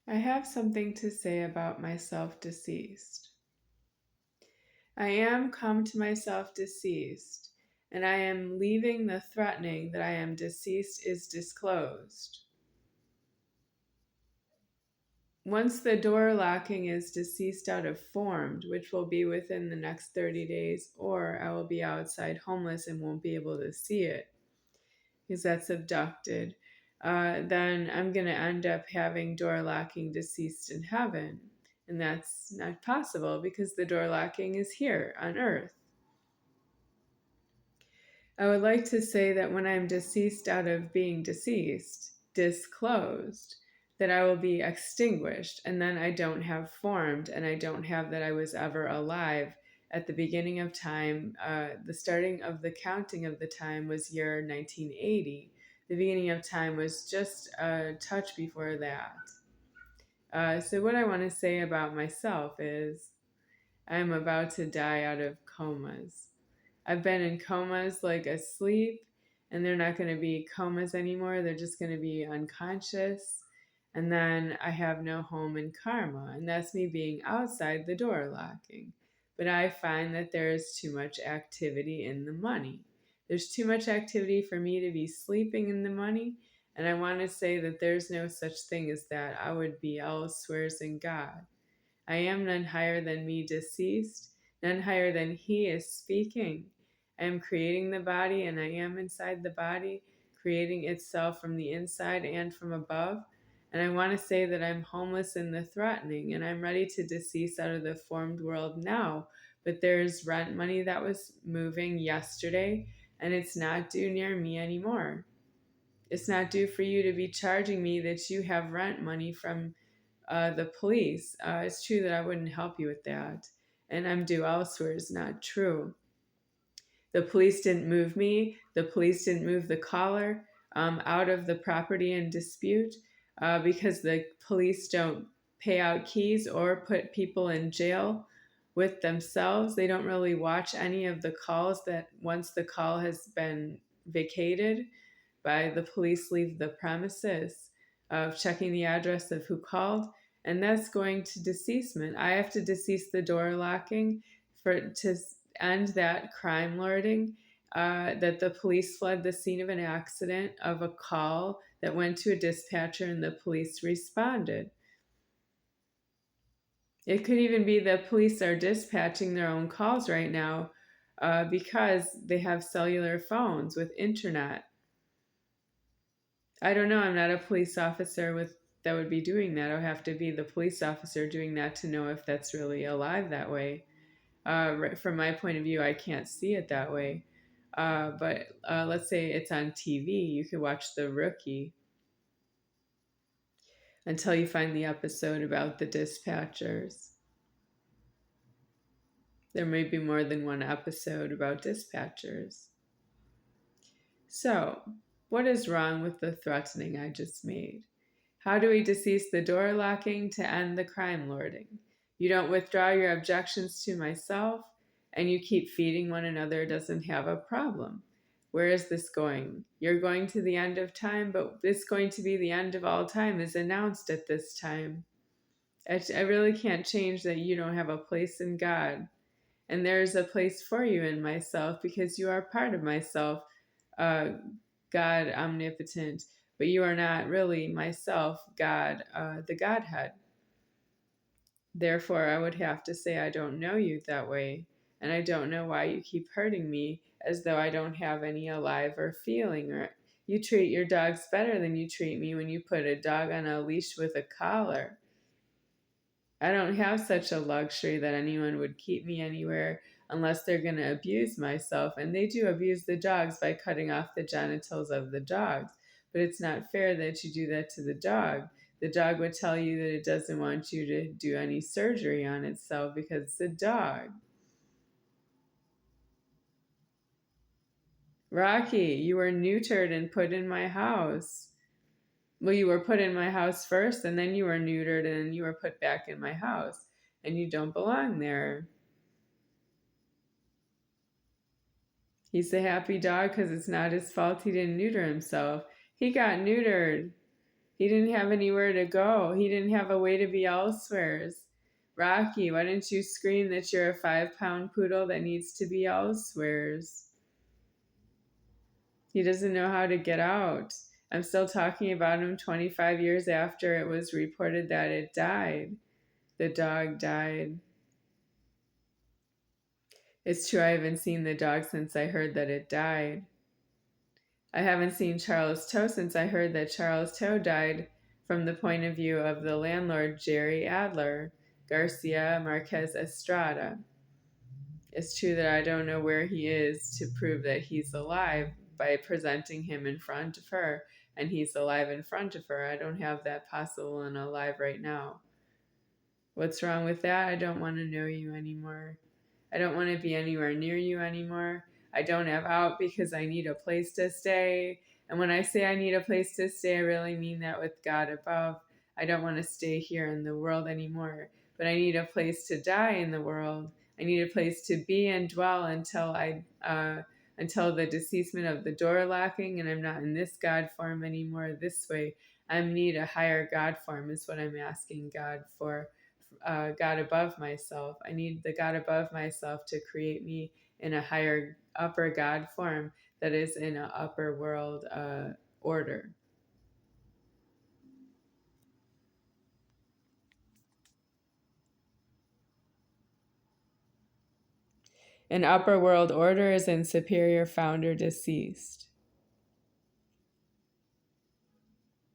I have something to say about myself deceased. I am come to myself deceased, and I am leaving the threatening that I am deceased is disclosed. Once the door locking is deceased out of formed, which will be within the next 30 days, or I will be outside homeless and won't be able to see it because that's abducted, then I'm going to end up having door locking deceased in heaven. And that's not possible because the door locking is here on earth. I would like to say that when I'm deceased out of being deceased, disclosed, that I will be extinguished, and then I don't have formed, and I don't have that I was ever alive at the beginning of time. The starting of the counting of the time was year 1980. The beginning of time was just a touch before that. So what I want to say about myself is I'm about to die out of comas. I've been in comas like asleep, and they're not going to be comas anymore. They're just going to be unconscious. And then I have no home in karma, and that's me being outside the door locking. But I find that there is too much activity in the money. There's too much activity for me to be sleeping in the money. And I want to say that there's no such thing as that. I would be elsewheres in God. I am none higher than me deceased, none higher than he is speaking. I am creating the body, and I am inside the body, creating itself from the inside and from above. And I want to say that I'm homeless in the threatening, and I'm ready to decease out of the formed world now. But there's rent money that was moving yesterday, and it's not due near me anymore. It's not due for you to be charging me that you have rent money from the police. It's true that I wouldn't help you with that. And I'm due elsewhere is not true. The police didn't move me. The police didn't move the caller out of the property in dispute because the police don't pay out keys or put people in jail with themselves. They don't really watch any of the calls that once the call has been vacated by the police leave the premises of checking the address of who called, and that's going to deceasement. I have to decease the door locking to end that crime lording. That the police fled the scene of an accident of a call that went to a dispatcher and the police responded. It could even be the police are dispatching their own calls right now because they have cellular phones with internet. I don't know. I'm not a police officer that would be doing that. I would have to be the police officer doing that to know if that's really alive that way. From my point of view, I can't see it that way. But let's say it's on TV. You could watch The Rookie until you find the episode about the dispatchers. There may be more than one episode about dispatchers. So, what is wrong with the threatening I just made? How do we decease the door locking to end the crime lording? You don't withdraw your objections to myself, and you keep feeding one another doesn't have a problem. Where is this going? You're going to the end of time, but it's going to be the end of all time is announced at this time. I really can't change that you don't have a place in God. And there's a place for you in myself because you are part of myself, God omnipotent. But you are not really myself, God, the Godhead. Therefore, I would have to say I don't know you that way, and I don't know why you keep hurting me as though I don't have any alive or feeling. Or you treat your dogs better than you treat me when you put a dog on a leash with a collar. I don't have such a luxury that anyone would keep me anywhere unless they're going to abuse myself. And they do abuse the dogs by cutting off the genitals of the dogs. But it's not fair that you do that to the dog. The dog would tell you that it doesn't want you to do any surgery on itself because it's a dog. Rocky, you were neutered and put in my house. Well, you were put in my house first, and then you were neutered, and then you were put back in my house. And you don't belong there. He's a happy dog because it's not his fault he didn't neuter himself. He got neutered. He didn't have anywhere to go. He didn't have a way to be elsewheres. Rocky, why didn't you scream that you're a 5-pound poodle that needs to be elsewheres? He doesn't know how to get out. I'm still talking about him 25 years after it was reported that it died. The dog died. It's true, I haven't seen the dog since I heard that it died. I haven't seen Charles Toe since I heard that Charles Toe died from the point of view of the landlord, Jerry Adler, Garcia Marquez Estrada. It's true that I don't know where he is to prove that he's alive by presenting him in front of her, and he's alive in front of her. I don't have that possible and alive right now. What's wrong with that? I don't want to know you anymore. I don't want to be anywhere near you anymore. I don't have out because I need a place to stay. And when I say I need a place to stay, I really mean that with God above. I don't want to stay here in the world anymore, but I need a place to die in the world. I need a place to be and dwell until the deceasement of the door locking, and I'm not in this God form anymore. This way, I need a higher God form is what I'm asking God for. God above myself. I need the God above myself to create me in a higher upper God form that is in an upper world order. An upper world order is in superior founder deceased.